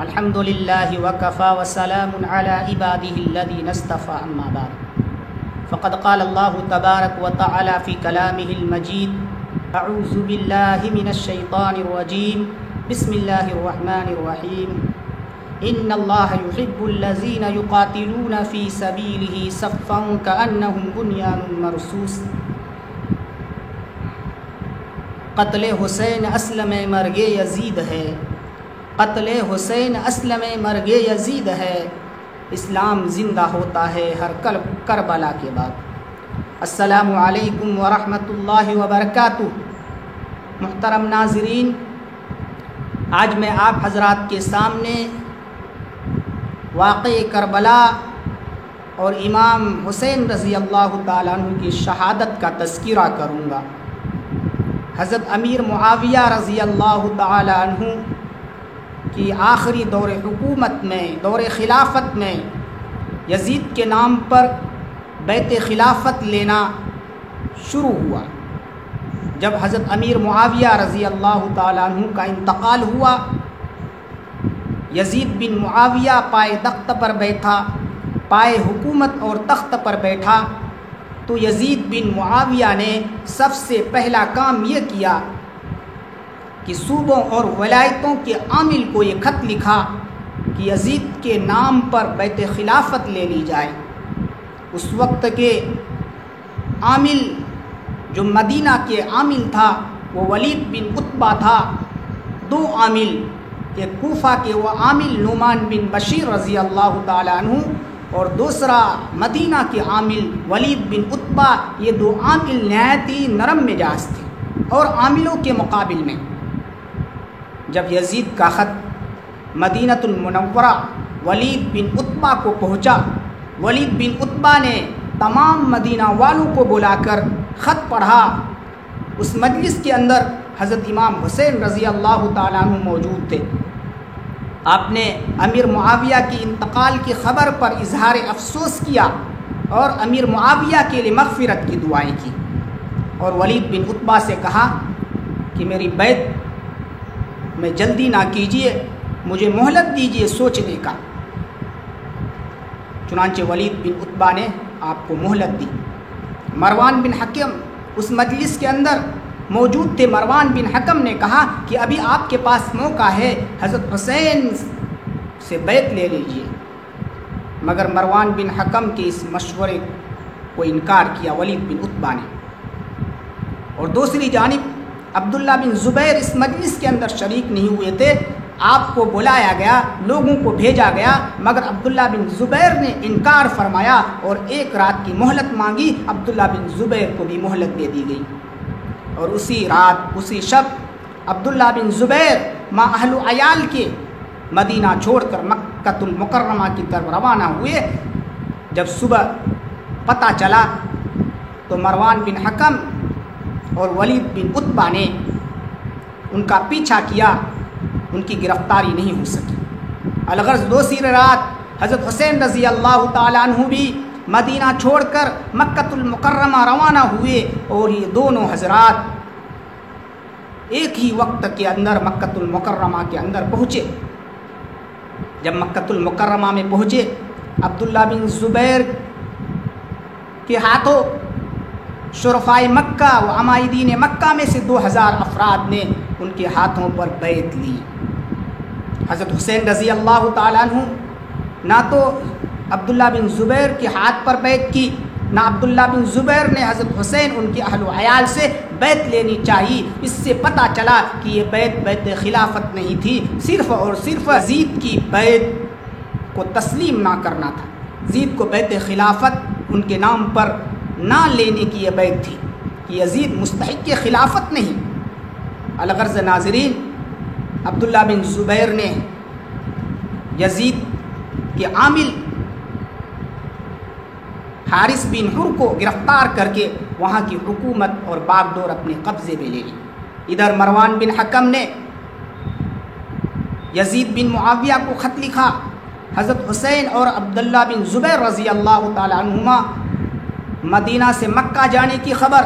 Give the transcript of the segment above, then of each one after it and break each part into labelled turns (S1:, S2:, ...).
S1: الحمد للہ وکفى وسلام علی عباده الذین اصطفى اما بعد فقد قال اللہ تبارک وتعالی فی کلامہ المجید اعوذ باللہ من الشیطان الرجیم بسم اللہ الرحمن الرحیم ان اللہ یحب الذین یقاتلون فی سبیلہ صفا کأنہم بنیان مرصوص۔ قتل حسین اسلم مرگ یزید ہے، قتل حسین اسلم مرگ یزید ہے، اسلام زندہ ہوتا ہے ہر کربلا کے بعد۔ السلام علیکم ورحمۃ اللہ وبرکاتہ۔ محترم ناظرین، آج میں آپ حضرات کے سامنے واقع کربلا اور امام حسین رضی اللہ تعالیٰ عنہ کی شہادت کا تذکرہ کروں گا۔ حضرت امیر معاویہ رضی اللہ تعالیٰ عنہ کی آخری دور حکومت میں، دور خلافت میں یزید کے نام پر بیعت خلافت لینا شروع ہوا۔ جب حضرت امیر معاویہ رضی اللہ تعالیٰ عنہ کا انتقال ہوا، یزید بن معاویہ پائے تخت پر بیٹھا، پائے حکومت اور تخت پر بیٹھا، تو یزید بن معاویہ نے سب سے پہلا کام یہ کیا کہ صوبوں اور ولایتوں کے عامل کو یہ خط لکھا کہ یزید کے نام پر بیعت خلافت لے لی جائے۔ اس وقت کے عامل جو مدینہ کے عامل تھا وہ ولید بن عتبہ تھا۔ دو عامل، ایک کوفہ کے وہ عامل نعمان بن بشیر رضی اللہ تعالی عنہ اور دوسرا مدینہ کے عامل ولید بن عتبہ، یہ دو عامل نہایت ہی نرم مزاج تھے اور عاملوں کے مقابل میں جب یزید کا خط مدینۃ المنورہ ولید بن عتبہ کو پہنچا، ولید بن عتبہ نے تمام مدینہ والوں کو بلا کر خط پڑھا۔ اس مجلس کے اندر حضرت امام حسین رضی اللہ تعالیٰ عنہ موجود تھے۔ آپ نے امیر معاویہ کی انتقال کی خبر پر اظہار افسوس کیا اور امیر معاویہ کے لیے مغفرت کی دعائیں کی، اور ولید بن عتبہ سے کہا کہ میری بیعت میں جلدی نہ کیجیے، مجھے مہلت دیجیے سوچنے کا۔ چنانچہ ولید بن عتبہ نے آپ کو مہلت دی۔ مروان بن حکم اس مجلس کے اندر موجود تھے۔ مروان بن حکم نے کہا کہ ابھی آپ کے پاس موقع ہے، حضرت حسین سے بیعت لے لیجیے، مگر مروان بن حکم کے اس مشورے کو انکار کیا ولید بن عتبہ نے۔ اور دوسری جانب عبداللہ بن زبیر اس مجلس کے اندر شریک نہیں ہوئے تھے۔ آپ کو بلایا گیا، لوگوں کو بھیجا گیا، مگر عبداللہ بن زبیر نے انکار فرمایا اور ایک رات کی مہلت مانگی۔ عبداللہ بن زبیر کو بھی مہلت دے دی گئی، اور اسی رات اسی شب عبداللہ بن زبیر ماں اہل و عیال کے مدینہ چھوڑ کر مکۃ المکرمہ کی طرف روانہ ہوئے۔ جب صبح پتہ چلا تو مروان بن حکم اور ولید بن عتبہ نے ان کا پیچھا کیا، ان کی گرفتاری نہیں ہو سکی۔ الغرض دوسری رات حضرت حسین رضی اللہ تعالیٰ عنہ بھی مدینہ چھوڑ کر مکۃ المکرمہ روانہ ہوئے، اور یہ دونوں حضرات ایک ہی وقت کے اندر مکۃ المکرمہ کے اندر پہنچے۔ جب مکۃ المکرمہ میں پہنچے، عبداللہ بن زبیر کے ہاتھوں شرفائے مکہ و عمائدین مکہ میں سے 2000 افراد نے ان کے ہاتھوں پر بیعت لی۔ حضرت حسین رضی اللہ تعالیٰ عنہ نہ تو عبداللہ بن زبیر کے ہاتھ پر بیعت کی، نہ عبداللہ بن زبیر نے حضرت حسین ان کے اہل و عیال سے بیعت لینی چاہیے۔ اس سے پتہ چلا کہ یہ بیعت خلافت نہیں تھی، صرف اور صرف یزید کی بیعت کو تسلیم نہ کرنا تھا۔ یزید کو بیعت خلافت ان کے نام پر نہ لینے کی یہ بیعت تھی کہ یزید مستحق خلافت نہیں۔ الغرض ناظرین، عبداللہ بن زبیر نے یزید کے عامل حارث بن حر کو گرفتار کر کے وہاں کی حکومت اور باغ ڈور اپنے قبضے میں لے لی۔ ادھر مروان بن حکم نے یزید بن معاویہ کو خط لکھا۔ حضرت حسین اور عبداللہ بن زبیر رضی اللہ تعالی عنہما مدینہ سے مکہ جانے کی خبر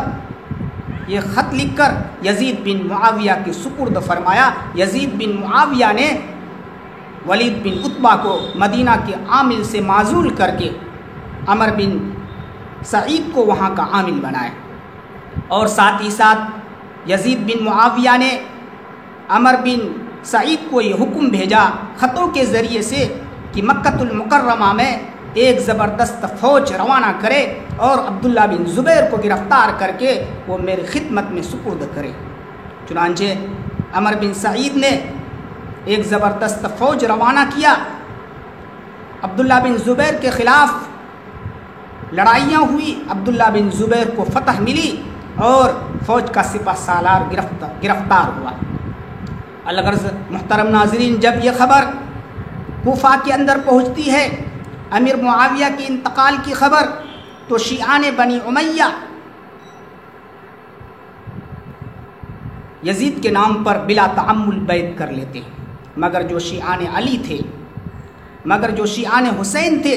S1: یہ خط لکھ کر یزید بن معاویہ کے سپرد فرمایا۔ یزید بن معاویہ نے ولید بن عتبہ کو مدینہ کے عامل سے معزول کر کے عمر بن سعید کو وہاں کا عامل بنایا، اور ساتھ ہی ساتھ یزید بن معاویہ نے عمر بن سعید کو یہ حکم بھیجا خطوں کے ذریعے سے کہ مکۃ المکرمہ میں ایک زبردست فوج روانہ کرے اور عبداللہ بن زبیر کو گرفتار کر کے وہ میری خدمت میں سپرد کرے۔ چنانچہ عمر بن سعید نے ایک زبردست فوج روانہ کیا، عبداللہ بن زبیر کے خلاف لڑائیاں ہوئی، عبداللہ بن زبیر کو فتح ملی اور فوج کا سپہ سالار گرفتار ہوا۔ الغرض محترم ناظرین، جب یہ خبر کوفہ کے اندر پہنچتی ہے، امیر معاویہ کے انتقال کی خبر، تو شیعان بنی امیہ یزید کے نام پر بلا تعمل بیعت کر لیتے ہیں، مگر جو شیعان علی تھے، مگر جو شیعان حسین تھے،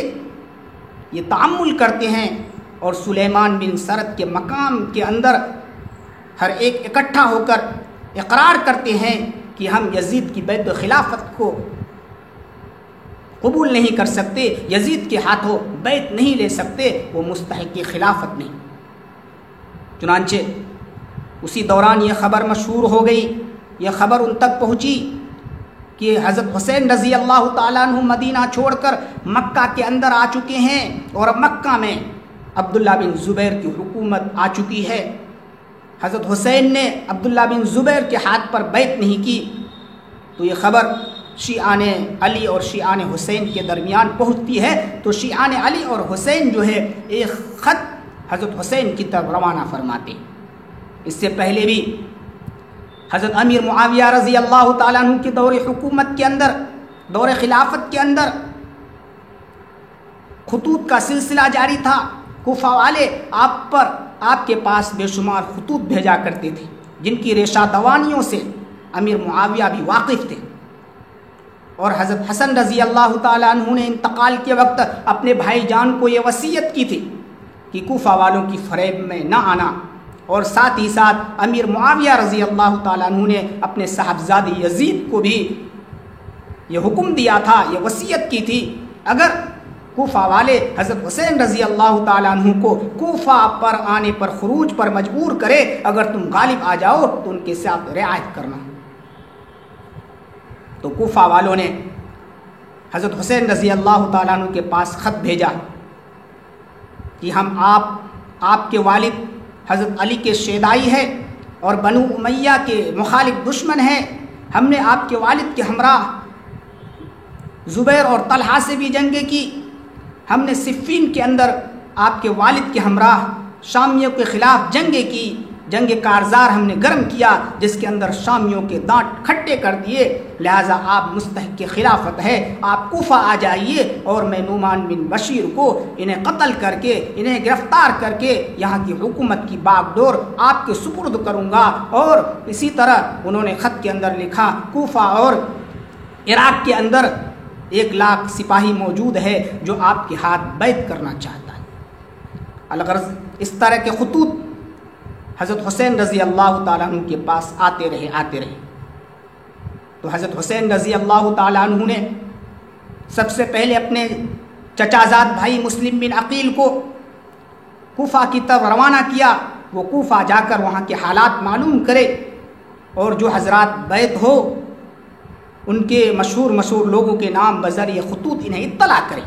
S1: یہ تعمل کرتے ہیں اور سلیمان بن سرد کے مقام کے اندر ہر ایک اکٹھا ہو کر اقرار کرتے ہیں کہ ہم یزید کی بیعت خلافت کو قبول نہیں کر سکتے، یزید کے ہاتھوں بیعت نہیں لے سکتے، وہ مستحق خلافت نہیں۔ چنانچہ اسی دوران یہ خبر مشہور ہو گئی، یہ خبر ان تک پہنچی کہ حضرت حسین رضی اللہ تعالیٰ عنہ مدینہ چھوڑ کر مکہ کے اندر آ چکے ہیں اور مکہ میں عبداللہ بن زبیر کی حکومت آ چکی ہے۔ حضرت حسین نے عبداللہ بن زبیر کے ہاتھ پر بیعت نہیں کی، تو یہ خبر شیعان علی اور شیعان حسین کے درمیان پہنچتی ہے، تو شیعان علی اور حسین جو ہے ایک خط حضرت حسین کی طرف روانہ فرماتے ہیں۔ اس سے پہلے بھی حضرت امیر معاویہ رضی اللہ تعالیٰ عنہ کے دور حکومت کے اندر، دور خلافت کے اندر خطوط کا سلسلہ جاری تھا۔ کوفہ والے آپ کے پاس بے شمار خطوط بھیجا کرتے تھے، جن کی ریشہ دوانیوں سے امیر معاویہ بھی واقف تھے، اور حضرت حسن رضی اللہ تعالیٰ عنہ نے انتقال کے وقت اپنے بھائی جان کو یہ وصیت کی تھی کہ کوفہ والوں کی فریب میں نہ آنا، اور ساتھ ہی ساتھ امیر معاویہ رضی اللہ تعالیٰ عنہ نے اپنے صاحبزادے یزید کو بھی یہ حکم دیا تھا، یہ وصیت کی تھی، اگر کوفہ والے حضرت حسین رضی اللہ تعالیٰ عنہ کو کوفہ پر آنے پر خروج پر مجبور کرے، اگر تم غالب آ جاؤ تو ان کے ساتھ رعایت کرنا۔ تو کوفہ والوں نے حضرت حسین رضی اللہ تعالیٰ عنہ کے پاس خط بھیجا کہ ہم آپ کے والد حضرت علی کے شیدائی ہے اور بنو امیہ کے مخالف دشمن ہیں، ہم نے آپ کے والد کے ہمراہ زبیر اور طلحہ سے بھی جنگیں کی، ہم نے صفین کے اندر آپ کے والد کے ہمراہ شامیوں کے خلاف جنگیں کی، جنگ کارزار ہم نے گرم کیا جس کے اندر شامیوں کے دانت کھٹے کر دیے، لہٰذا آپ مستحق خلافت ہے، آپ کوفہ آ جائیے اور میں نعمان بن بشیر کو انہیں قتل کر کے، انہیں گرفتار کر کے یہاں کی حکومت کی باغ ڈور آپ کے سپرد کروں گا۔ اور اسی طرح انہوں نے خط کے اندر لکھا، کوفہ اور عراق کے اندر 1,00,000 سپاہی موجود ہے جو آپ کے ہاتھ بیعت کرنا چاہتا ہے۔ الغرض اس طرح کے خطوط حضرت حسین رضی اللہ تعالیٰ عنہ کے پاس آتے رہے۔ تو حضرت حسین رضی اللہ تعالیٰ عنہ نے سب سے پہلے اپنے چچازاد بھائی مسلم بن عقیل کو کوفہ کی طرف روانہ کیا، وہ کوفہ جا کر وہاں کے حالات معلوم کرے اور جو حضرات بیعت ہو ان کے مشہور لوگوں کے نام بذریعہ خطوط انہیں اطلاع کرے۔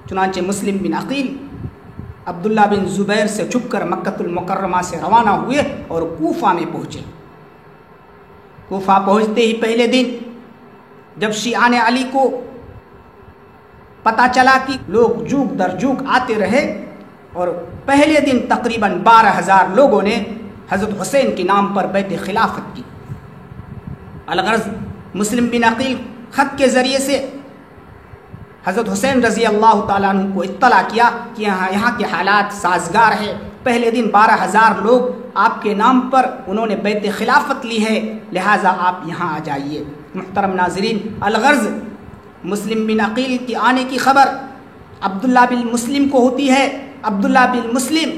S1: چنانچہ مسلم بن عقیل عبداللہ بن زبیر سے چھپ کر مکۃ المکرمہ سے روانہ ہوئے اور کوفہ میں پہنچے۔ کوفہ پہنچتے ہی پہلے دن جب شیعان علی کو پتہ چلا کہ لوگ جوک در جوک آتے رہے، اور پہلے دن تقریباً 12,000 لوگوں نے حضرت حسین کے نام پر بیعت خلافت کی۔ الغرض مسلم بن عقیل خط کے ذریعے سے حضرت حسین رضی اللہ تعالیٰ عنہ کو اطلاع کیا کہ یہاں کے حالات سازگار ہے، پہلے دن 12,000 لوگ آپ کے نام پر انہوں نے بیعت خلافت لی ہے، لہٰذا آپ یہاں آ جائیے۔ محترم ناظرین، الغرض مسلم بن عقیل کی آنے کی خبر عبداللہ بن مسلم کو ہوتی ہے۔ عبداللہ بن مسلم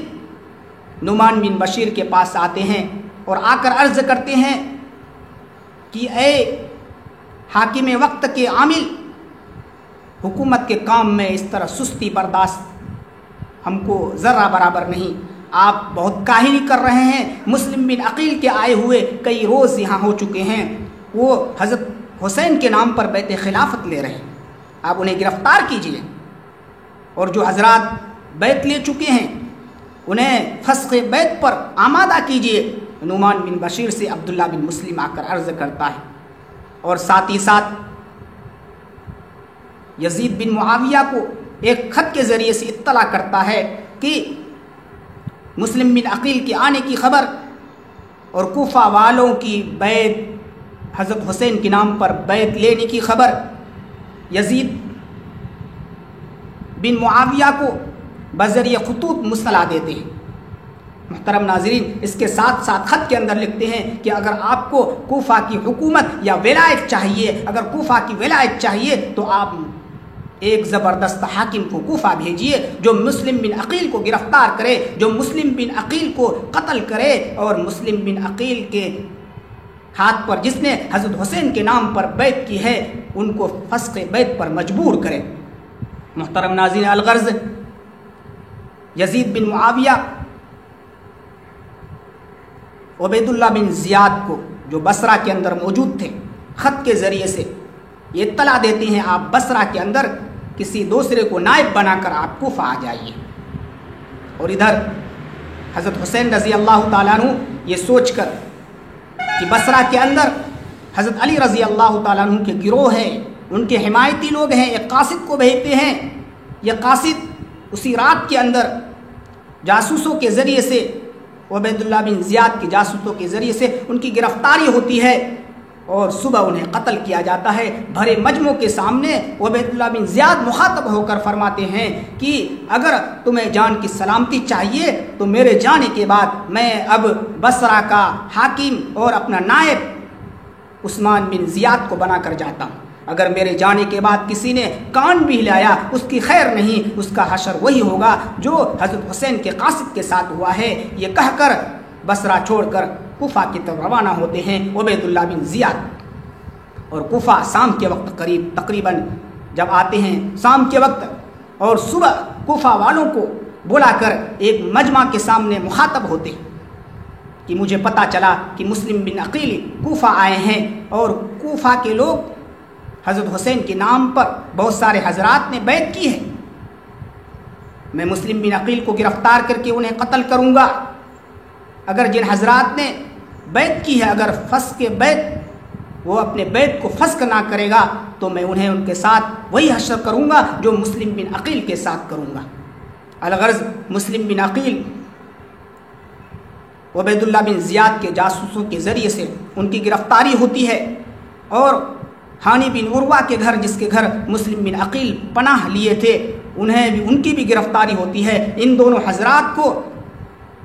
S1: نعمان بن بشیر کے پاس آتے ہیں اور آ کر عرض کرتے ہیں کہ اے حاکم وقت کے عامل، حکومت کے کام میں اس طرح سستی برداشت ہم کو ذرہ برابر نہیں. آپ بہت کاہلی کر رہے ہیں. مسلم بن عقیل کے آئے ہوئے کئی روز یہاں ہو چکے ہیں. وہ حضرت حسین کے نام پر بیعت خلافت لے رہے ہیں. آپ انہیں گرفتار کیجئے، اور جو حضرات بیعت لے چکے ہیں انہیں فسخ بیعت پر آمادہ کیجئے. نعمان بن بشیر سے عبداللہ بن مسلم آ کر عرض کرتا ہے، اور ساتھ ہی ساتھ یزید بن معاویہ کو ایک خط کے ذریعے سے اطلاع کرتا ہے کہ مسلم بن عقیل کے آنے کی خبر اور کوفہ والوں کی بیعت، حضرت حسین کے نام پر بیعت لینے کی خبر یزید بن معاویہ کو بذریعہ خطوط مصطلح دیتے ہیں. محترم ناظرین، اس کے ساتھ ساتھ خط کے اندر لکھتے ہیں کہ اگر آپ کو کوفہ کی حکومت یا ولایت چاہیے، اگر کوفہ کی ولایت چاہیے تو آپ ایک زبردست حاکم کو کوفہ بھیجیے جو مسلم بن عقیل کو گرفتار کرے، جو مسلم بن عقیل کو قتل کرے، اور مسلم بن عقیل کے ہاتھ پر جس نے حضرت حسین کے نام پر بیعت کی ہے ان کو فسخ بیعت پر مجبور کرے. محترم ناظرین، الغرض یزید بن معاویہ عبید اللہ بن زیاد کو، جو بصرہ کے اندر موجود تھے، خط کے ذریعے سے یہ اطلاع دیتے ہیں آپ بصرہ کے اندر کسی دوسرے کو نائب بنا کر آپ کوفہ آ جائیے. اور ادھر حضرت حسین رضی اللہ تعالیٰ عنہ یہ سوچ کر کہ بصرہ کے اندر حضرت علی رضی اللہ تعالیٰ عنہ کے گروہ ہیں، ان کے حمایتی لوگ ہیں، ایک قاصد کو بھیجتے ہیں. یہ قاصد اسی رات کے اندر جاسوسوں کے ذریعے سے، عبید اللہ بن زیاد کے جاسوسوں کے ذریعے سے ان کی گرفتاری ہوتی ہے، اور صبح انہیں قتل کیا جاتا ہے. بھرے مجمع کے سامنے عبید اللہ بن زیاد مخاطب ہو کر فرماتے ہیں کہ اگر تمہیں جان کی سلامتی چاہیے تو میرے جانے کے بعد میں اب بصرہ کا حاکم اور اپنا نائب عثمان بن زیاد کو بنا کر جاتا ہوں. اگر میرے جانے کے بعد کسی نے کان بھی ہلایا اس کی خیر نہیں، اس کا حشر وہی ہوگا جو حضرت حسین کے قاصد کے ساتھ ہوا ہے. یہ کہہ کر بصرہ چھوڑ کر کوفہ کی طرف روانہ ہوتے ہیں عبید اللہ بن زیاد. اور کوفہ شام کے وقت تقریباً جب آتے ہیں شام کے وقت، اور صبح کوفہ والوں کو بلا کر ایک مجمع کے سامنے مخاطب ہوتے ہیں کہ مجھے پتہ چلا کہ مسلم بن عقیل کوفہ آئے ہیں، اور کوفہ کے لوگ حضرت حسین کے نام پر بہت سارے حضرات نے بیعت کی ہے. میں مسلم بن عقیل کو گرفتار کر کے انہیں قتل کروں گا. اگر جن حضرات نے بیعت کی ہے، اگر فسخ بیعت وہ اپنے بیعت کو فسخ نہ کرے گا تو میں انہیں ان کے ساتھ وہی حشر کروں گا جو مسلم بن عقیل کے ساتھ کروں گا. الغرض مسلم بن عقیل عبید اللہ بن زیاد کے جاسوسوں کے ذریعے سے ان کی گرفتاری ہوتی ہے، اور ہانی بن عروہ کے گھر، جس کے گھر مسلم بن عقیل پناہ لیے تھے، ان کی بھی گرفتاری ہوتی ہے. ان دونوں حضرات کو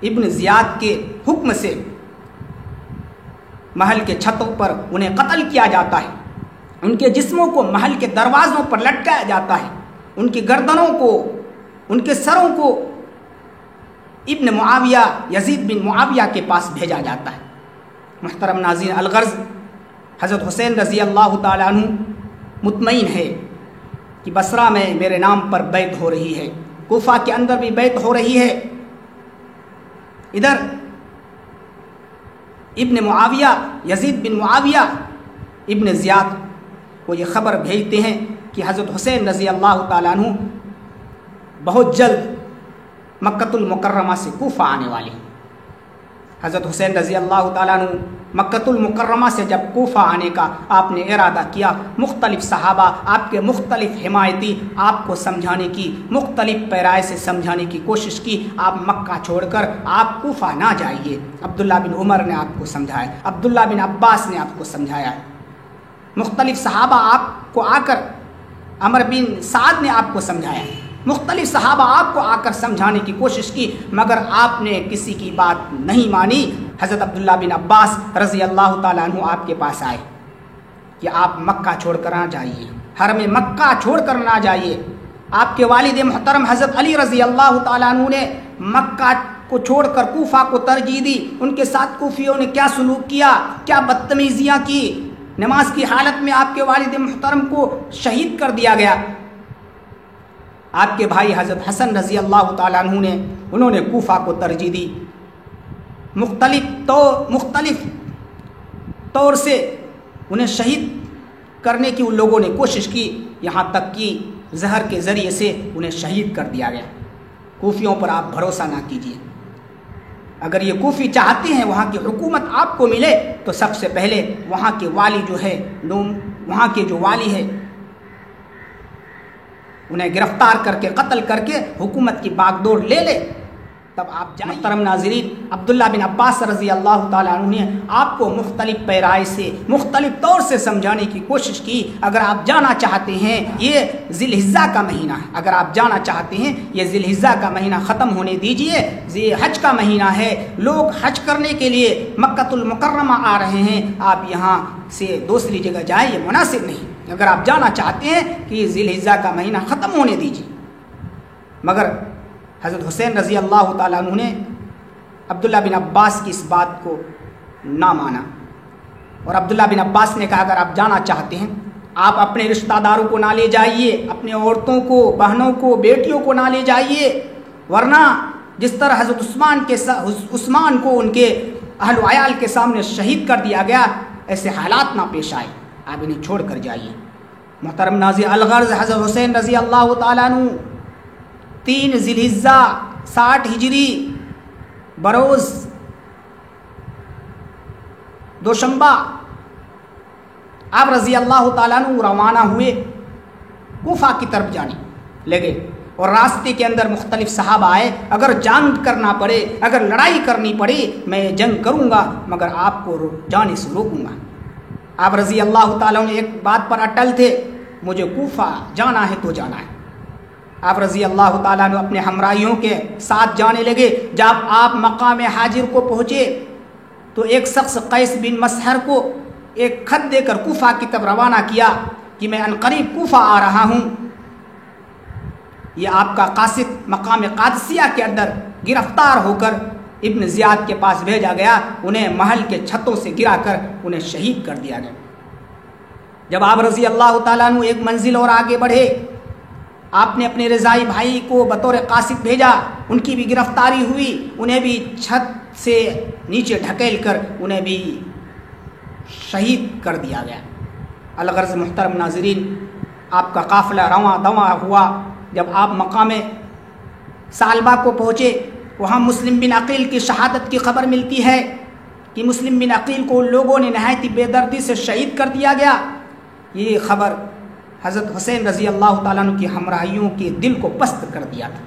S1: ابن زیاد کے حکم سے محل کے چھتوں پر انہیں قتل کیا جاتا ہے. ان کے جسموں کو محل کے دروازوں پر لٹکایا جاتا ہے. ان کی گردنوں کو، ان کے سروں کو ابن معاویہ، یزید بن معاویہ کے پاس بھیجا جاتا ہے. محترم ناظرین، الغرض حضرت حسین رضی اللہ تعالیٰ عنہ مطمئن ہے کہ بصرہ میں میرے نام پر بیعت ہو رہی ہے، کوفہ کے اندر بھی بیعت ہو رہی ہے. ادھر ابن معاویہ، یزید بن معاویہ ابن زیاد کو یہ خبر بھیجتے ہیں کہ حضرت حسین رضی اللہ تعالیٰ عنہ بہت جلد مکۃ المکرمہ سے کوفہ آنے والے ہیں. حضرت حسین رضی اللہ تعالیٰ عنہ مکۃ المکرمہ سے جب کوفہ آنے کا آپ نے ارادہ کیا، مختلف صحابہ آپ کے مختلف حمایتی آپ کو سمجھانے کی، مختلف پیرائے سے سمجھانے کی کوشش کی. آپ مکہ چھوڑ کر آپ کوفہ نہ جائیے. عبداللہ بن عمر نے آپ کو سمجھایا، عبداللہ بن عباس نے آپ کو سمجھایا، مختلف صحابہ آپ کو آ کر، عمر بن سعد نے آپ کو سمجھایا، مختلف صحابہ آپ کو آ کر سمجھانے کی کوشش کی، مگر آپ نے کسی کی بات نہیں مانی. حضرت عبداللہ بن عباس رضی اللہ تعالیٰ عنہ آپ کے پاس آئے کہ آپ مکہ چھوڑ کر نہ جائیے، حرم مکہ چھوڑ کر نہ جائیے. آپ کے والد محترم حضرت علی رضی اللہ تعالیٰ عنہ نے مکہ کو چھوڑ کر کوفہ کو ترجیح دی. ان کے ساتھ کوفیوں نے کیا سلوک کیا، کیا بدتمیزیاں کی. نماز کی حالت میں آپ کے والد محترم کو شہید کر دیا گیا. آپ کے بھائی حضرت حسن رضی اللہ تعالیٰ عنہ نے انہوں نے کوفہ کو ترجیح دی. مختلف طور سے انہیں شہید کرنے کی ان لوگوں نے کوشش کی، یہاں تک کہ زہر کے ذریعے سے انہیں شہید کر دیا گیا. کوفیوں پر آپ بھروسہ نہ کیجیے. اگر یہ کوفی چاہتے ہیں وہاں کی حکومت آپ کو ملے تو سب سے پہلے وہاں کے والی جو ہے وہاں کے جو والی ہے انہیں گرفتار کر کے قتل کر کے حکومت کی باغ دوڑ لے لے، تب آپ جائیں. محترم ناظرین، عبداللہ بن عباس رضی اللہ تعالیٰ عنہ نے آپ کو مختلف پیرائے سے مختلف طور سے سمجھانے کی کوشش کی. اگر آپ جانا چاہتے ہیں یہ ذی الحجہ کا مہینہ ہے، اگر آپ جانا چاہتے ہیں یہ ذی الحجہ کا مہینہ ختم ہونے دیجئے، یہ حج کا مہینہ ہے، لوگ حج کرنے کے لیے مکۃ المکرمہ آ رہے ہیں، آپ یہاں سے دوسری جگہ جائیں، یہ مناسب نہیں. اگر آپ جانا چاہتے ہیں کہ ذی الحجہ کا مہینہ ختم ہونے دیجیے. مگر حضرت حسین رضی اللہ تعالیٰ عنہ نے عبداللہ بن عباس کی اس بات کو نہ مانا، اور عبداللہ بن عباس نے کہا اگر آپ جانا چاہتے ہیں آپ اپنے رشتہ داروں کو نہ لے جائیے، اپنے عورتوں کو، بہنوں کو، بیٹیوں کو نہ لے جائیے، ورنہ جس طرح حضرت عثمان کو ان کے اہل و عیال کے سامنے شہید کر دیا گیا، ایسے حالات نہ پیش آئے، آپ انہیں چھوڑ کر جائیے. محترم ناظرین، الغرض حضرت حسین رضی اللہ تعالیٰ عنہ 3 ذی الحجہ 60 ہجری بروز دوشنبہ آپ رضی اللہ تعالیٰ عنہ روانہ ہوئے، کوفہ کی طرف جانے لگے، اور راستے کے اندر مختلف صحابہ آئے. اگر جنگ کرنا پڑے، اگر لڑائی کرنی پڑے میں جنگ کروں گا، مگر آپ کو جانے سے روکوں گا. آپ رضی اللہ تعالیٰ عنہ ایک بات پر اٹل تھے، مجھے کوفہ جانا ہے تو جانا ہے. آپ رضی اللہ تعالیٰ عنہ اپنے ہمراہیوں کے ساتھ جانے لگے. جب آپ مقام حاجر کو پہنچے تو ایک شخص قیس بن مسحر کو ایک خط دے کر کوفہ کی طرف روانہ کیا کہ میں عنقریب کوفہ آ رہا ہوں. یہ آپ کا قاصد مقام قادسیہ کے اندر گرفتار ہو کر ابن زیاد کے پاس بھیجا گیا، انہیں محل کے چھتوں سے گرا کر انہیں شہید کر دیا گیا. جب آپ رضی اللہ تعالیٰ عنہ ایک منزل اور آگے بڑھے، آپ نے اپنے رضائی بھائی کو بطور قاصد بھیجا، ان کی بھی گرفتاری ہوئی، انہیں بھی چھت سے نیچے ڈھکیل کر انہیں بھی شہید کر دیا گیا. الغرض محترم ناظرین، آپ کا قافلہ رواں دواں ہوا. جب آپ مقام سالبہ کو پہنچے، وہاں مسلم بن عقیل کی شہادت کی خبر ملتی ہے کہ مسلم بن عقیل کو لوگوں نے نہایت بے دردی سے شہید کر دیا گیا. یہ خبر حضرت حسین رضی اللہ تعالیٰ عنہ کی ہمراہیوں کے دل کو پست کر دیا تھا.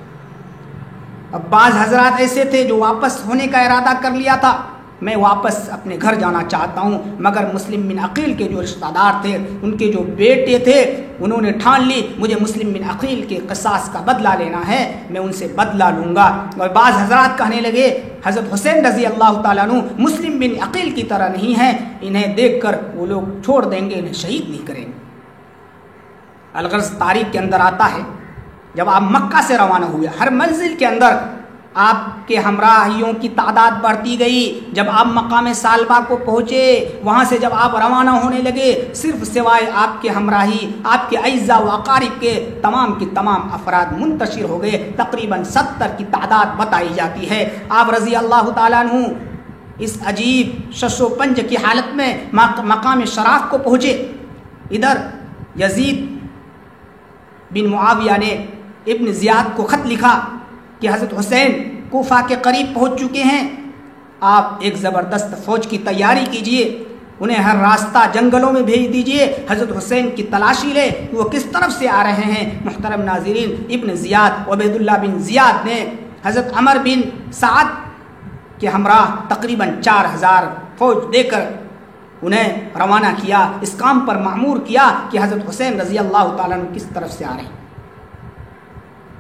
S1: اب بعض حضرات ایسے تھے جو واپس ہونے کا ارادہ کر لیا تھا، میں واپس اپنے گھر جانا چاہتا ہوں، مگر مسلم بن عقیل کے جو رشتہ دار تھے، ان کے جو بیٹے تھے، انہوں نے ٹھان لی مجھے مسلم بن عقیل کے قصاص کا بدلہ لینا ہے، میں ان سے بدلہ لوں گا. اور بعض حضرات کہنے لگے حضرت حسین رضی اللہ تعالیٰ عنہ مسلم بن عقیل کی طرح نہیں ہیں، انہیں دیکھ کر وہ لوگ چھوڑ دیں گے، انہیں شہید نہیں کریں گے. الغرض تاریخ کے اندر آتا ہے جب آپ مکہ سے روانہ ہوئے، ہر منزل کے اندر آپ کے ہمراہیوں کی تعداد بڑھتی گئی. جب آپ مقام سالبہ کو پہنچے، وہاں سے جب آپ روانہ ہونے لگے، صرف سوائے آپ کے ہمراہی، آپ کے اعزاء و اقارب کے تمام کی تمام افراد منتشر ہو گئے. تقریباً 70 کی تعداد بتائی جاتی ہے. آپ رضی اللہ تعالیٰ عنہ اس عجیب شش و پنج کی حالت میں مقام شراف کو پہنچے. ادھر یزید بن معاویہ نے ابن زیاد کو خط لکھا کہ حضرت حسین کوفہ کے قریب پہنچ چکے ہیں، آپ ایک زبردست فوج کی تیاری کیجئے، انہیں ہر راستہ جنگلوں میں بھیج دیجئے، حضرت حسین کی تلاشی لے وہ کس طرف سے آ رہے ہیں. محترم ناظرین، ابن زیاد عبید اللہ بن زیاد نے حضرت عمر بن سعد کے ہمراہ تقریباً 4000 فوج دے کر انہیں روانہ کیا، اس کام پر معمور کیا کہ حضرت حسین رضی اللہ تعالیٰ عنہ کس طرف سے آ رہے ہیں.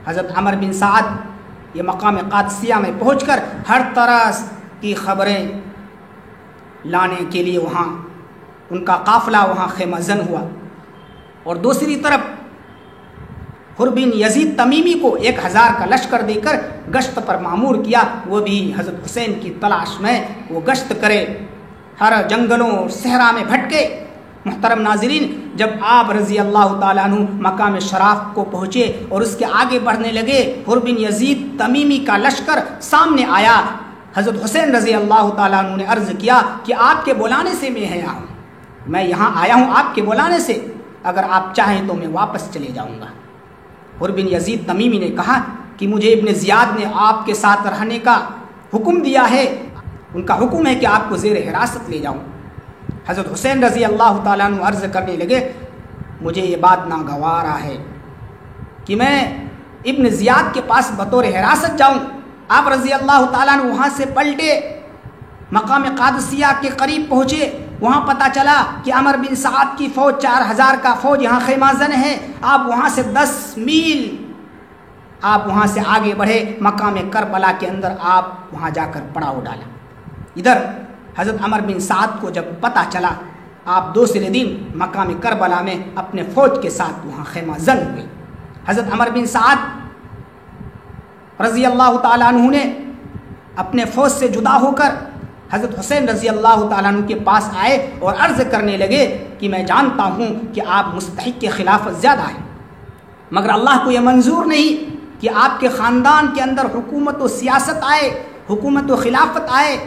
S1: حضرت عمر بن سعد یہ مقام قادسیہ میں پہنچ کر ہر طرح کی خبریں لانے کے لیے وہاں ان کا قافلہ وہاں خیمہ زن ہوا. اور دوسری طرف حر بن یزید تمیمی کو 1000 کا لشکر دے کر گشت پر معمور کیا، وہ بھی حضرت حسین کی تلاش میں وہ گشت کرے، ہر جنگلوں اور صحرا میں بھٹکے. محترم ناظرین، جب آپ رضی اللہ تعالیٰ عنہ مقام شراف کو پہنچے اور اس کے آگے بڑھنے لگے، حر بن یزید تمیمی کا لشکر سامنے آیا۔ حضرت حسین رضی اللہ تعالیٰ عنہ نے عرض کیا کہ آپ کے بلانے سے میں آیا ہوں، میں یہاں آیا ہوں آپ کے بلانے سے، اگر آپ چاہیں تو میں واپس چلے جاؤں گا۔ حر بن یزید تمیمی نے کہا کہ مجھے ابن زیاد نے آپ کے ساتھ رہنے کا حکم دیا ہے، ان کا حکم ہے کہ آپ کو زیر حراست لے جاؤں۔ حضرت حسین رضی اللہ تعالیٰ عنہ عرض کرنے لگے، مجھے یہ بات ناگوارا ہے کہ میں ابن زیاد کے پاس بطور حراست جاؤں۔ آپ رضی اللہ تعالیٰ عنہ وہاں سے پلٹے، مقام قادسیہ کے قریب پہنچے، وہاں پتہ چلا کہ عمر بن سعد کی فوج 4000 کا فوج یہاں خیمہ زن ہے۔ آپ وہاں سے 10 میل آپ وہاں سے آگے بڑھے، مقام کربلا کے اندر آپ وہاں جا کر پڑاؤ ڈالا۔ ادھر حضرت عمر بن سعد کو جب پتہ چلا، آپ دوسرے دن مقام کربلا میں اپنے فوج کے ساتھ وہاں خیمہ زن ہوئے۔ حضرت عمر بن سعد رضی اللہ تعالیٰ عنہ نے اپنے فوج سے جدا ہو کر حضرت حسین رضی اللہ تعالیٰ عنہ کے پاس آئے اور عرض کرنے لگے کہ میں جانتا ہوں کہ آپ مستحق کے خلافت زیادہ ہیں، مگر اللہ کو یہ منظور نہیں کہ آپ کے خاندان کے اندر حکومت و سیاست آئے، حکومت و خلافت آئے۔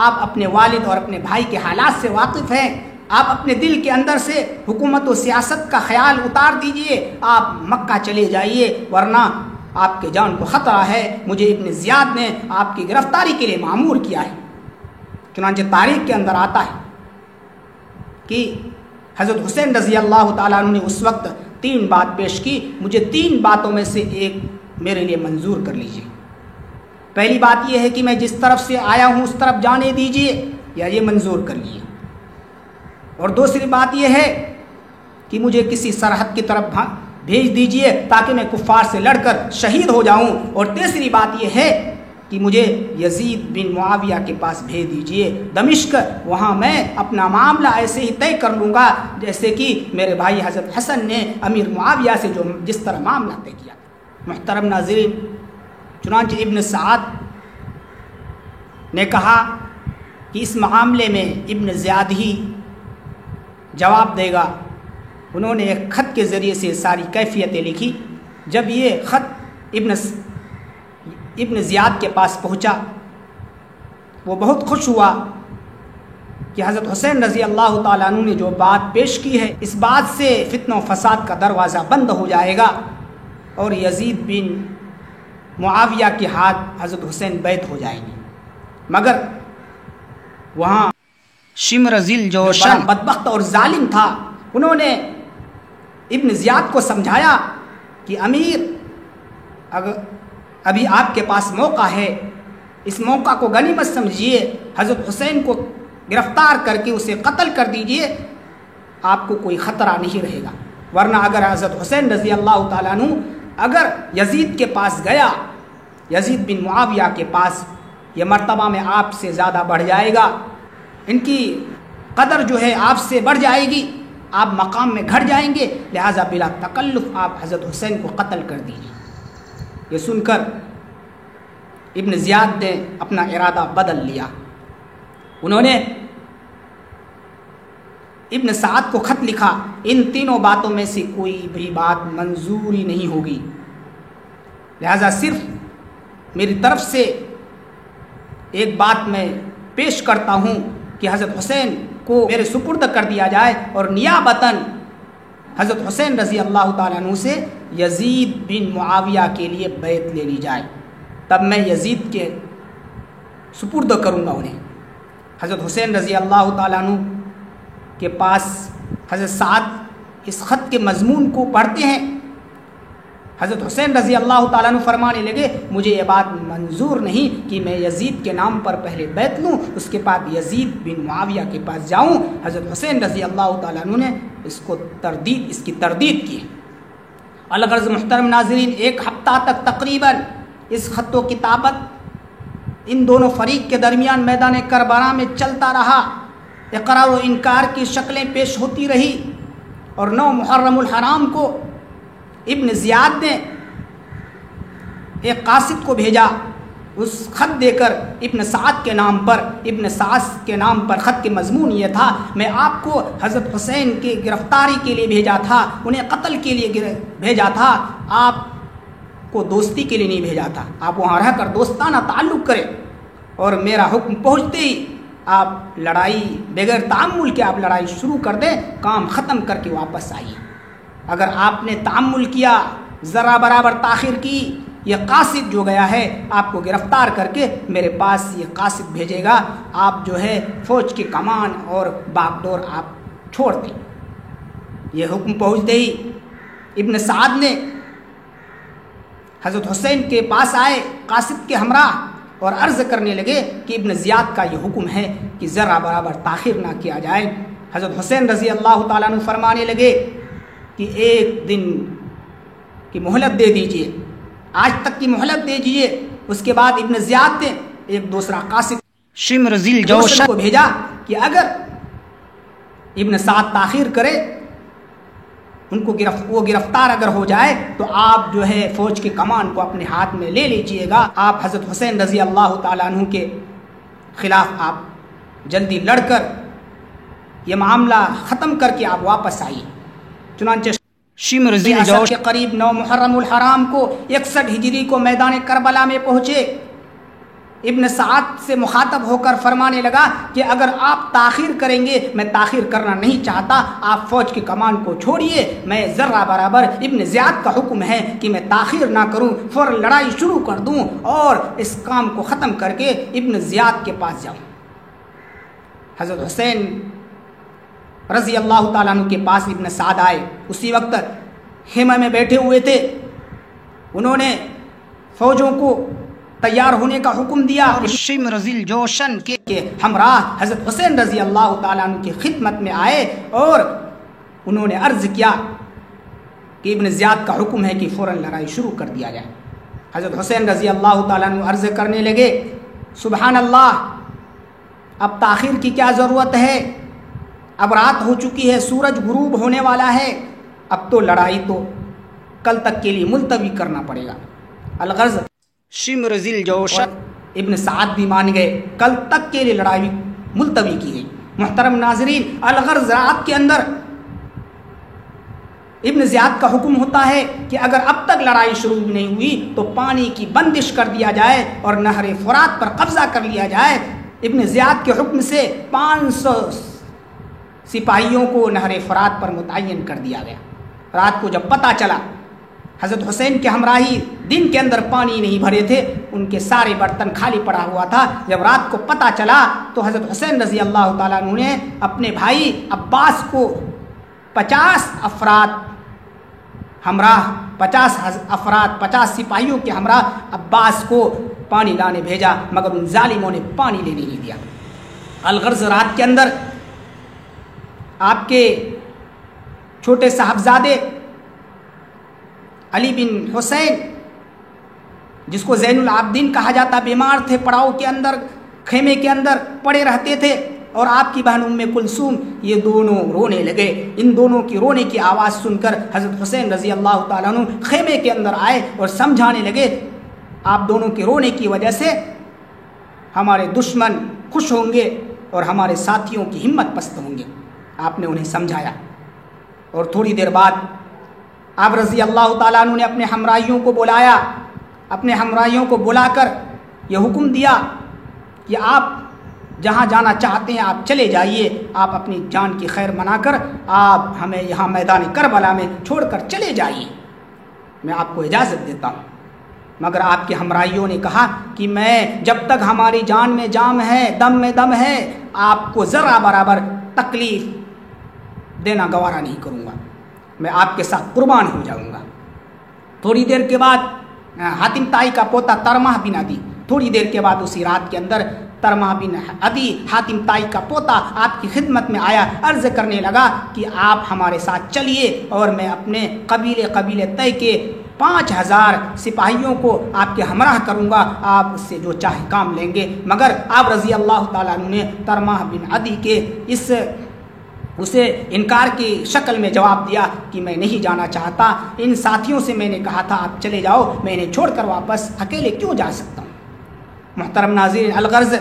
S1: آپ اپنے والد اور اپنے بھائی کے حالات سے واقف ہیں، آپ اپنے دل کے اندر سے حکومت و سیاست کا خیال اتار دیجئے، آپ مکہ چلے جائیے، ورنہ آپ کے جان کو خطرہ ہے، مجھے ابن زیاد نے آپ کی گرفتاری کے لیے مأمور کیا ہے۔ چنانچہ تاریخ کے اندر آتا ہے کہ حضرت حسین رضی اللہ تعالیٰ عنہ نے اس وقت 3 بات پیش کی، مجھے 3 باتوں میں سے ایک میرے لیے منظور کر لیجئے۔ پہلی بات یہ ہے کہ میں جس طرف سے آیا ہوں اس طرف جانے دیجئے، یا یہ منظور کر لیجئے، اور دوسری بات یہ ہے کہ مجھے کسی سرحد کی طرف بھیج دیجئے تاکہ میں کفار سے لڑ کر شہید ہو جاؤں، اور تیسری بات یہ ہے کہ مجھے یزید بن معاویہ کے پاس بھیج دیجئے دمشق، وہاں میں اپنا معاملہ ایسے ہی طے کر لوں گا جیسے کہ میرے بھائی حضرت حسن نے امیر معاویہ سے جس طرح معاملہ طے کیا۔ محترم ناظرین، چنانچہ ابن سعد نے کہا کہ اس معاملے میں ابن زیاد ہی جواب دے گا۔ انہوں نے ایک خط کے ذریعے سے ساری کیفیتیں لکھی۔ جب یہ خط ابن زیاد کے پاس پہنچا، وہ بہت خوش ہوا کہ حضرت حسین رضی اللہ تعالیٰ عنہ نے جو بات پیش کی ہے، اس بات سے فتنہ و فساد کا دروازہ بند ہو جائے گا اور یزید بن معاویہ کے ہاتھ حضرت حسین بیعت ہو جائیں گے۔ مگر وہاں شمر ذل جو بدبخت اور ظالم تھا، انہوں نے ابن زیاد کو سمجھایا کہ امیر، ابھی آپ کے پاس موقع ہے، اس موقع کو غنیمت سمجھیے، حضرت حسین کو گرفتار کر کے اسے قتل کر دیجئے، آپ کو کوئی خطرہ نہیں رہے گا، ورنہ اگر حضرت حسین رضی اللہ تعالیٰ عنہ اگر یزید کے پاس گیا، یزید بن معاویہ کے پاس، یہ مرتبہ میں آپ سے زیادہ بڑھ جائے گا، ان کی قدر جو ہے آپ سے بڑھ جائے گی، آپ مقام میں گھٹ جائیں گے، لہٰذا بلا تکلف آپ حضرت حسین کو قتل کر دیجیے۔ یہ سن کر ابن زیاد نے اپنا ارادہ بدل لیا۔ انہوں نے ابن سعد کو خط لکھا، ان تینوں باتوں میں سے کوئی بھی بات منظوری نہیں ہوگی، لہذا صرف میری طرف سے ایک بات میں پیش کرتا ہوں کہ حضرت حسین کو میرے سپرد کر دیا جائے اور نیابتاً حضرت حسین رضی اللہ تعالیٰ عنہ سے یزید بن معاویہ کے لیے بیعت لے لی جائے، تب میں یزید کے سپرد کروں گا انہیں۔ حضرت حسین رضی اللہ تعالیٰ عنہ کے پاس حضرت سعد اس خط کے مضمون کو پڑھتے ہیں۔ حضرت حسین رضی اللہ تعالیٰ عنہ فرمانے لگے، مجھے یہ بات منظور نہیں کہ میں یزید کے نام پر پہلے بیعت لوں، اس کے بعد یزید بن معاویہ کے پاس جاؤں۔ حضرت حسین رضی اللہ تعالیٰ عنہ نے اس کی تردید کی۔ الغرض محترم ناظرین، 1 ہفتہ تک تقریباً اس خط و کتابت ان دونوں فریق کے درمیان میدان کربلا میں چلتا رہا، اقرار و انکار کی شکلیں پیش ہوتی رہی، اور 9 محرم الحرام کو ابن زیاد نے ایک قاصد کو بھیجا اس خط دے کر ابن سعد کے نام پر خط کے مضمون یہ تھا، میں آپ کو حضرت حسین کی گرفتاری کے لیے بھیجا تھا، انہیں قتل کے لیے بھیجا تھا، آپ کو دوستی کے لیے نہیں بھیجا تھا، آپ وہاں رہ کر دوستانہ تعلق کریں، اور میرا حکم پہنچتے ہی آپ لڑائی بغیر تعامل کے آپ لڑائی شروع کر دیں، کام ختم کر کے واپس آئیے۔ اگر آپ نے تعامل کیا، ذرا برابر تاخیر کی، یہ قاصد جو گیا ہے آپ کو گرفتار کر کے میرے پاس یہ قاصد بھیجے گا، آپ جو ہے فوج کی کمان اور باغ ڈور آپ چھوڑ دیں۔ یہ حکم پہنچتے ہی ابن سعد نے حضرت حسین کے پاس آئے قاصد کے ہمراہ اور عرض کرنے لگے کہ ابن زیاد کا یہ حکم ہے کہ ذرا برابر تاخیر نہ کیا جائے۔ حضرت حسین رضی اللہ تعالیٰ عنہ فرمانے لگے کہ ایک دن کی مہلت دے دیجئے، آج تک کی مہلت دے دیجئے۔ اس کے بعد ابن زیاد نے ایک دوسرا قاصد شمر ذی الجوشن کو بھیجا کہ اگر ابن سعد تاخیر کرے، وہ گرفتار اگر ہو جائے تو آپ جو ہے فوج کی کمان کو اپنے ہاتھ میں لے لیجئے گا، آپ حضرت حسین رضی اللہ تعالیٰ عنہ کے خلاف آپ جلدی لڑ کر یہ معاملہ ختم کر کے آپ واپس آئیے۔ چنانچہ شمر ذی الجوشن کے قریب 9 محرم الحرام کو 61 ہجری کو میدان کربلا میں پہنچے۔ ابن سعد سے مخاطب ہو کر فرمانے لگا کہ اگر آپ تاخیر کریں گے، میں تاخیر کرنا نہیں چاہتا، آپ فوج کی کمان کو چھوڑیے، میں ذرہ برابر ابن زیاد کا حکم ہے کہ میں تاخیر نہ کروں، فوراً لڑائی شروع کر دوں اور اس کام کو ختم کر کے ابن زیاد کے پاس جاؤں۔ حضرت حسین رضی اللہ تعالیٰ عنہ کے پاس ابن سعد آئے، اسی وقت خیمہ میں بیٹھے ہوئے تھے، انہوں نے فوجوں کو تیار ہونے کا حکم دیا اور شمر ذی الجوشن کے ہمراہ حضرت حسین رضی اللہ تعالیٰ عنہ کی خدمت میں آئے اور انہوں نے عرض کیا کہ ابن زیاد کا حکم ہے کہ فوراً لڑائی شروع کر دیا جائے۔ حضرت حسین رضی اللہ تعالیٰ عنہ عرض کرنے لگے سبحان اللہ، اب تاخیر کی کیا ضرورت ہے، اب رات ہو چکی ہے، سورج غروب ہونے والا ہے، اب تو لڑائی تو کل تک کے لیے ملتوی کرنا پڑے گا۔ الغرض شمر ذی الجوشن ابن سعد بھی مان گئے، کل تک کے لیے لڑائی ملتوی کی گئی۔ محترم ناظرین، الغرض رات کے اندر ابن زیاد کا حکم ہوتا ہے کہ اگر اب تک لڑائی شروع نہیں ہوئی تو پانی کی بندش کر دیا جائے اور نہر فرات پر قبضہ کر لیا جائے۔ ابن زیاد کے حکم سے 500 سپاہیوں کو نہر فرات پر متعین کر دیا گیا۔ رات کو جب پتہ چلا، حضرت حسین کے ہمراہی دن کے اندر پانی نہیں بھرے تھے، ان کے سارے برتن خالی پڑا ہوا تھا، جب رات کو پتہ چلا تو حضرت حسین رضی اللہ تعالیٰ عنہ نے اپنے بھائی عباس کو 50 افراد ہمراہ 50 سپاہیوں کے ہمراہ عباس کو پانی لانے بھیجا، مگر ان ظالموں نے پانی لینے نہیں دیا۔ الغرض رات کے اندر آپ کے چھوٹے صاحبزادے علی بن حسین، جس کو زین العابدین کہا جاتا، بیمار تھے، پڑاؤ کے اندر خیمے کے اندر پڑے رہتے تھے، اور آپ کی بہن ام کلثوم، یہ دونوں رونے لگے۔ ان دونوں کی رونے کی آواز سن کر حضرت حسین رضی اللہ تعالیٰ عنہ خیمے کے اندر آئے اور سمجھانے لگے آپ دونوں کے رونے کی وجہ سے ہمارے دشمن خوش ہوں گے اور ہمارے ساتھیوں کی ہمت پست ہوں گے۔ آپ نے انہیں سمجھایا، اور تھوڑی دیر بعد آپ رضی اللہ تعالیٰ عنہ نے اپنے ہمراہیوں کو بلایا، اپنے ہمراہیوں کو بلا کر یہ حکم دیا کہ آپ جہاں جانا چاہتے ہیں آپ چلے جائیے، آپ اپنی جان کی خیر منا کر آپ ہمیں یہاں میدان کربلا میں چھوڑ کر چلے جائیے، میں آپ کو اجازت دیتا ہوں۔ مگر آپ کے ہمراہیوں نے کہا کہ میں جب تک ہماری جان میں جان ہے، دم میں دم ہے، آپ کو ذرا برابر تکلیف دینا گوارا نہیں کروں گا، میں آپ کے ساتھ قربان ہو جاؤں گا۔ تھوڑی دیر کے بعد حاتم طائی کا پوتا ترمح بن عدی، تھوڑی دیر کے بعد اسی رات کے اندر ترمح بن عدی حاتم طائی کا پوتا آپ کی خدمت میں آیا، عرض کرنے لگا کہ آپ ہمارے ساتھ چلیے اور میں اپنے قبیلے طے کے 5000 سپاہیوں کو آپ کے ہمراہ کروں گا، آپ اس سے جو چاہے کام لیں گے۔ مگر آپ رضی اللہ تعالیٰ عنہ نے ترمح بن عدی کے اسے انکار کی شکل میں جواب دیا کہ میں نہیں جانا چاہتا، ان ساتھیوں سے میں نے کہا تھا آپ چلے جاؤ، میں انہیں چھوڑ کر واپس اکیلے کیوں جا سکتا ہوں۔ محترم ناظرین، الغرض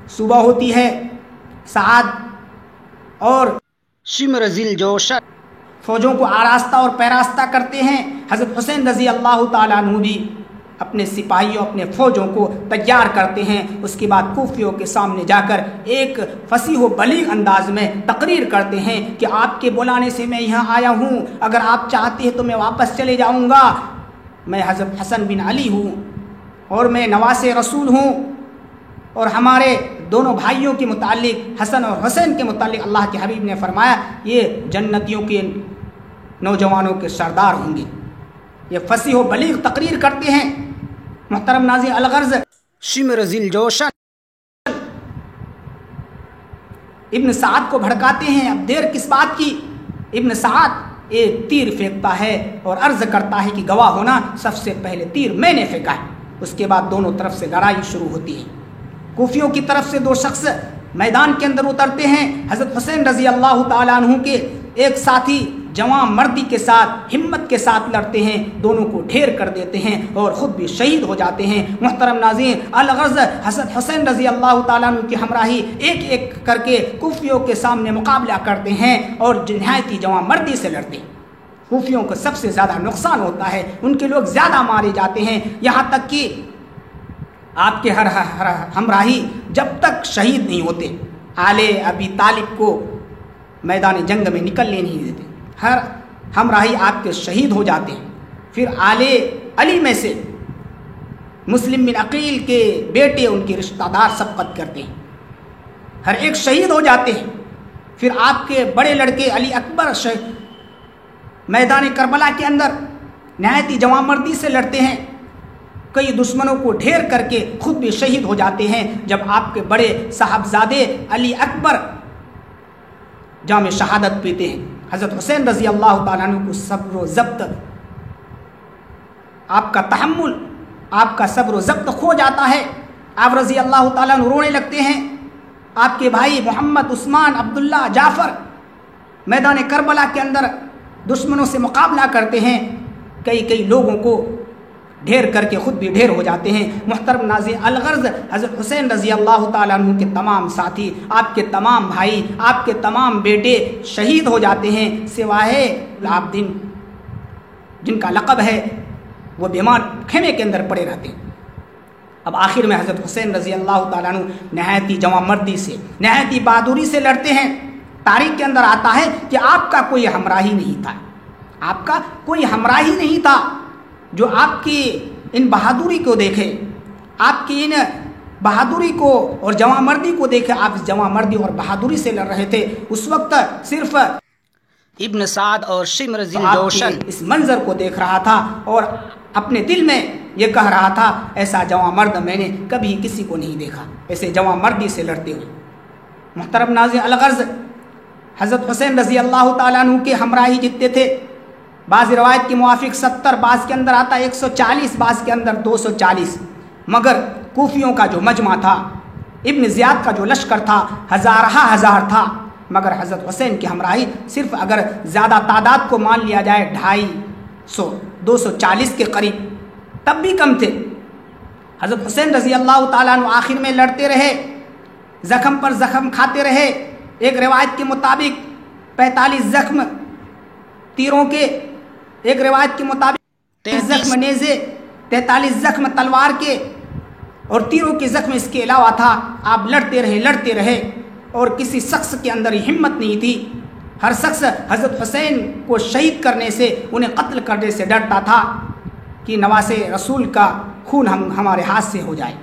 S1: صبح ہوتی ہے، سعد اور
S2: شمر ذیل جوشن
S1: فوجوں کو آراستہ اور پیراستہ کرتے ہیں۔ حضرت حسین رضی اللہ تعالیٰ عنہ بھی اپنے سپاہیوں، اپنے فوجوں کو تیار کرتے ہیں۔ اس کے بعد کوفیوں کے سامنے جا کر ایک فصیح و بلیغ انداز میں تقریر کرتے ہیں کہ آپ کے بلانے سے میں یہاں آیا ہوں، اگر آپ چاہتے ہیں تو میں واپس چلے جاؤں گا۔ میں حضرت حسن بن علی ہوں اور میں نواس رسول ہوں، اور ہمارے دونوں بھائیوں کے متعلق، حسن اور حسین کے متعلق اللہ کے حبیب نے فرمایا یہ جنتیوں کے نوجوانوں کے سردار ہوں گے۔ یہ فصیح و بلیغ تقریر کرتے ہیں۔ محترم ناظرین، الغرض
S2: شمر ذیل جوشن
S1: ابن سعد کو بھڑکاتے ہیں۔ اب دیر کس بات کی؟ ابن سعد ایک تیر پھینکتا ہے اور عرض کرتا ہے کہ گواہ ہونا، سب سے پہلے تیر میں نے پھینکا ہے۔ اس کے بعد دونوں طرف سے لڑائی شروع ہوتی ہے۔ کوفیوں کی طرف سے دو شخص میدان کے اندر اترتے ہیں۔ حضرت حسین رضی اللہ تعالیٰ عنہ کے ایک ساتھی جوان مردی کے ساتھ، ہمت کے ساتھ لڑتے ہیں، دونوں کو ڈھیر کر دیتے ہیں اور خود بھی شہید ہو جاتے ہیں۔ محترم ناظرین، الغرض حضرت حسین رضی اللہ تعالیٰ عنہ کی ہمراہی ایک ایک کر کے کوفیوں کے سامنے مقابلہ کرتے ہیں اور نہایت جوان مردی سے لڑتے ہیں۔ کوفیوں کو سب سے زیادہ نقصان ہوتا ہے، ان کے لوگ زیادہ مارے جاتے ہیں، یہاں تک کہ آپ کے ہر ہمراہی جب تک شہید نہیں ہوتے، آل ابی طالب کو میدان جنگ میں نکلنے نہیں دیتے، ہر ہمراہی آپ کے شہید ہو جاتے ہیں۔ پھر آل علی میں سے مسلم بن عقیل کے بیٹے، ان کے رشتہ دار سبقت کرتے ہیں، ہر ایک شہید ہو جاتے ہیں۔ پھر آپ کے بڑے لڑکے علی اکبر میدان کربلا کے اندر نہایت جوان مردی سے لڑتے ہیں، کئی دشمنوں کو ڈھیر کر کے خود بھی شہید ہو جاتے ہیں۔ جب آپ کے بڑے صاحبزادے علی اکبر جام شہادت پیتے ہیں، حضرت حسین رضی اللہ تعالیٰ عنہ کو صبر و ضبط، آپ کا تحمل، آپ کا صبر و ضبط کھو جاتا ہے۔ آپ رضی اللہ تعالیٰ عنہ رونے لگتے ہیں۔ آپ کے بھائی محمد، عثمان، عبداللہ، جعفر میدان کربلا کے اندر دشمنوں سے مقابلہ کرتے ہیں، کئی لوگوں کو ڈھیر کر کے خود بھی ڈھیر ہو جاتے ہیں۔ محترم ناظرین، الغرض حضرت حسین رضی اللہ تعالیٰ عنہ کے تمام ساتھی، آپ کے تمام بھائی، آپ کے تمام بیٹے شہید ہو جاتے ہیں، سوائے العابدین جن کا لقب ہے، وہ بیمار خیمے کے اندر پڑے رہتے ہیں۔ اب آخر میں حضرت حسین رضی اللہ تعالیٰ عنہ نہایت جوان مردی سے، نہایت بہادری سے لڑتے ہیں۔ تاریخ کے اندر آتا ہے کہ آپ کا کوئی ہمراہی نہیں تھا، آپ کا کوئی ہمراہی نہیں تھا جو آپ کی ان بہادری کو دیکھے، آپ کی ان بہادری کو اور جوان مردی کو دیکھے۔ آپ اس جوان مردی اور بہادری سے لڑ رہے تھے۔ اس وقت صرف
S2: ابن سعد اور شمر ذیل جوشن
S1: اس منظر کو دیکھ رہا تھا اور اپنے دل میں یہ کہہ رہا تھا، ایسا جوان مرد میں نے کبھی کسی کو نہیں دیکھا، ایسے جوان مردی سے لڑتے ہوئے۔ محترم ناظرین، الغرض حضرت حسین رضی اللہ تعالیٰ عنہ کے ہمراہی جتنے تھے، بعض روایت کے موافق 70، بعض کے اندر آتا 140، بعض کے اندر 240، مگر کوفیوں کا جو مجمع تھا، ابن زیاد کا جو لشکر تھا، ہزار تھا، مگر حضرت حسین کی ہمراہی صرف اگر زیادہ تعداد کو مان لیا جائے 250، 240 کے قریب، تب بھی کم تھے۔ حضرت حسین رضی اللہ تعالیٰ عنہ آخر میں لڑتے رہے، زخم پر زخم کھاتے رہے۔ ایک روایت کے مطابق 45 زخم تیروں کے، ایک روایت کے مطابق 30 زخم نیزے، 43 زخم تلوار کے اور تیروں کے زخم اس کے علاوہ تھا۔ آپ لڑتے رہے اور کسی شخص کے اندر ہمت نہیں تھی۔ ہر شخص حضرت حسین کو شہید کرنے سے، انہیں قتل کرنے سے ڈرتا تھا کہ نواس رسول کا خون ہمارے ہاتھ سے ہو جائے۔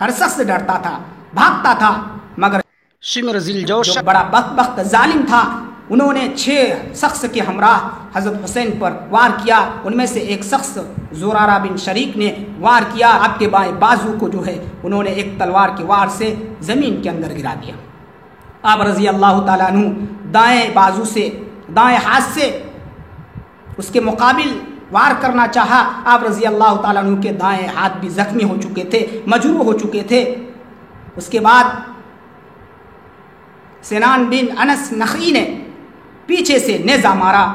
S1: ہر شخص ڈرتا تھا، بھاگتا تھا، مگر
S2: شمر ذیل جوشن
S1: جو بڑا بدبخت ظالم تھا، انہوں نے 6 شخص کے ہمراہ حضرت حسین پر وار کیا۔ ان میں سے ایک شخص زرارہ بن شریک نے وار کیا، آپ کے بائیں بازو کو جو ہے انہوں نے ایک تلوار کے وار سے زمین کے اندر گرا دیا۔ آپ رضی اللہ تعالیٰ عنہ دائیں بازو سے، دائیں ہاتھ سے اس کے مقابل وار کرنا چاہا۔ آپ رضی اللہ تعالیٰ عنہ کے دائیں ہاتھ بھی زخمی ہو چکے تھے، مجروح ہو چکے تھے۔ اس کے بعد سنان بن انس نخعی نے پیچھے سے نیزہ مارا،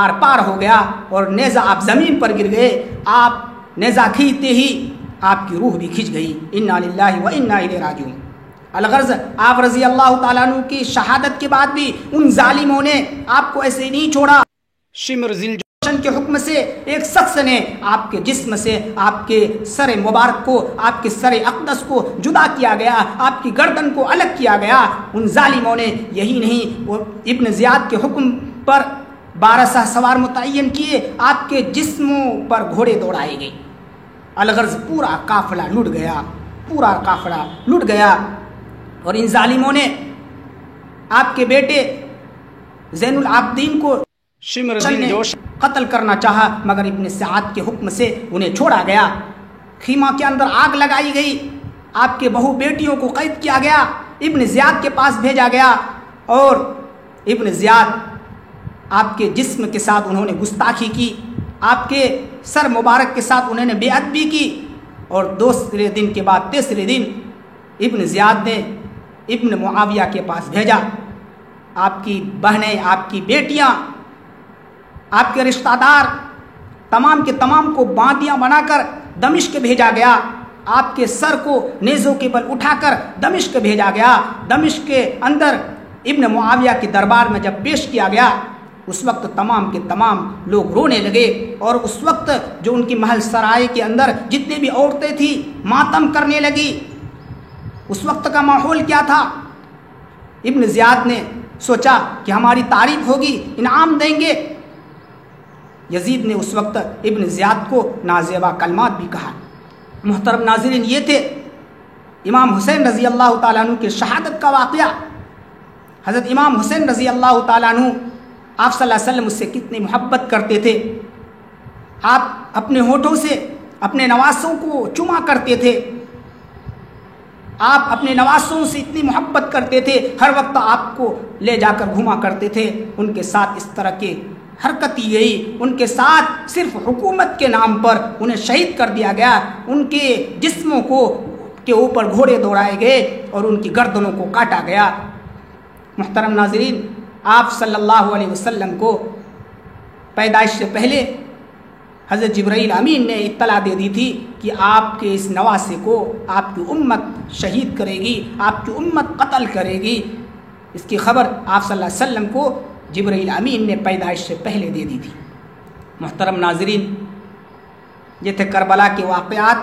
S1: آر پار ہو گیا اور نیزہ آپ زمین پر گر گئے۔ آپ نیزہ کھینچتے ہی آپ کی روح بھی کھنچ گئی۔ انا للہ و انا الیہ راجعون۔ الغرض آپ رضی اللہ تعالیٰ عنہ کی شہادت کے بعد بھی ان ظالموں نے آپ کو ایسے نہیں چھوڑا۔
S2: شمر ذی الجوشن
S1: کے حکم سے ایک شخص نے آپ کے جسم سے آپ کے سر مبارک کو، آپ کے سر اقدس کو جدا کیا گیا، آپ کی گردن کو الگ کیا گیا۔ ان ظالموں نے یہی نہیں، وہ ابن زیاد کے حکم پر 1200 سوار متعین کیے، آپ کے جسموں پر گھوڑے دوڑائے گئے۔ الغرض پورا قافلہ لٹ گیا، پورا قافلہ لٹ گیا۔ اور ان ظالموں نے آپ کے بیٹے زین العابدین کو
S2: شمر ذی الجوشن
S1: قتل کرنا چاہا، مگر ابن سعد کے حکم سے انہیں چھوڑا گیا۔ خیمہ کے اندر آگ لگائی گئی، آپ کے بہو بیٹیوں کو قید کیا گیا، ابن زیاد کے پاس بھیجا گیا، اور ابن زیاد آپ کے جسم کے ساتھ انہوں نے گستاخی کی، آپ کے سر مبارک کے ساتھ انہوں نے بے ادبی کی۔ اور دوسرے دن کے بعد تیسرے دن ابن زیاد نے ابن معاویہ کے پاس بھیجا، آپ کی بہنیں، آپ کی بیٹیاں، آپ کے رشتہ دار تمام کے تمام کو باندیاں بنا کر دمشق بھیجا گیا، آپ کے سر کو نیزوں کے بل اٹھا کر دمشق بھیجا گیا۔ دمشق کے اندر ابن معاویہ کے دربار میں جب پیش کیا گیا، اس وقت تمام کے تمام لوگ رونے لگے، اور اس وقت جو ان کی محل سرائے کے اندر جتنے بھی عورتیں تھیں ماتم کرنے لگی۔ اس وقت کا ماحول کیا تھا؟ ابن زیاد نے سوچا کہ ہماری تعریف ہوگی، انعام دیں گے۔ یزید نے اس وقت ابن زیاد کو نازیبہ کلمات بھی کہا۔ محترم ناظرین، یہ تھے امام حسین رضی اللہ تعالیٰ عنہ کی شہادت کا واقعہ۔ حضرت امام حسین رضی اللہ تعالیٰ عنہ آپ صلی اللہ علیہ وسلم اس سے کتنی محبت کرتے تھے۔ آپ اپنے ہونٹوں سے اپنے نواسوں کو چوما کرتے تھے، آپ اپنے نواسوں سے اتنی محبت کرتے تھے، ہر وقت آپ کو لے جا کر گھما کرتے تھے۔ ان کے ساتھ اس طرح کی حرکت کی گئی، ان کے ساتھ صرف حکومت کے نام پر انہیں شہید کر دیا گیا، ان کے جسموں کو کے اوپر گھوڑے دوڑائے گئے اور ان کی گردنوں کو کاٹا گیا۔ محترم ناظرین، آپ صلی اللہ علیہ وسلم کو پیدائش سے پہلے حضرت جبرائیل امین نے اطلاع دے دی تھی کہ آپ کے اس نواسے کو آپ کی امت شہید کرے گی، آپ کی امت قتل کرے گی۔ اس کی خبر آپ صلی اللہ علیہ وسلم کو جبرائیل امین نے پیدائش سے پہلے دے دی تھی۔ محترم ناظرین، یہ تھے کربلا کے واقعات،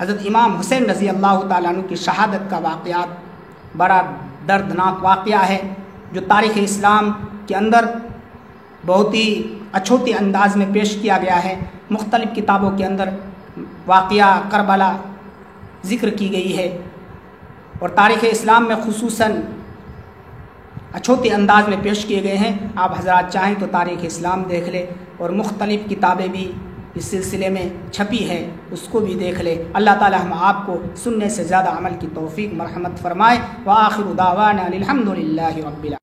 S1: حضرت امام حسین رضی اللہ تعالیٰ عنہ کی شہادت کا واقعات۔ بڑا دردناک واقعہ ہے جو تاریخ اسلام کے اندر بہت ہی اچھوتے انداز میں پیش کیا گیا ہے۔ مختلف کتابوں کے اندر واقعہ کربلا ذکر کی گئی ہے، اور تاریخ اسلام میں خصوصاً اچھوتے انداز میں پیش کیے گئے ہیں۔ آپ حضرات چاہیں تو تاریخ اسلام دیکھ لیں، اور مختلف کتابیں بھی اس سلسلے میں چھپی ہے، اس کو بھی دیکھ لیں۔ اللہ تعالی ہم آپ کو سننے سے زیادہ عمل کی توفیق مرحمت فرمائے۔ وآخر دعوانا الحمد للہ رب العالمین۔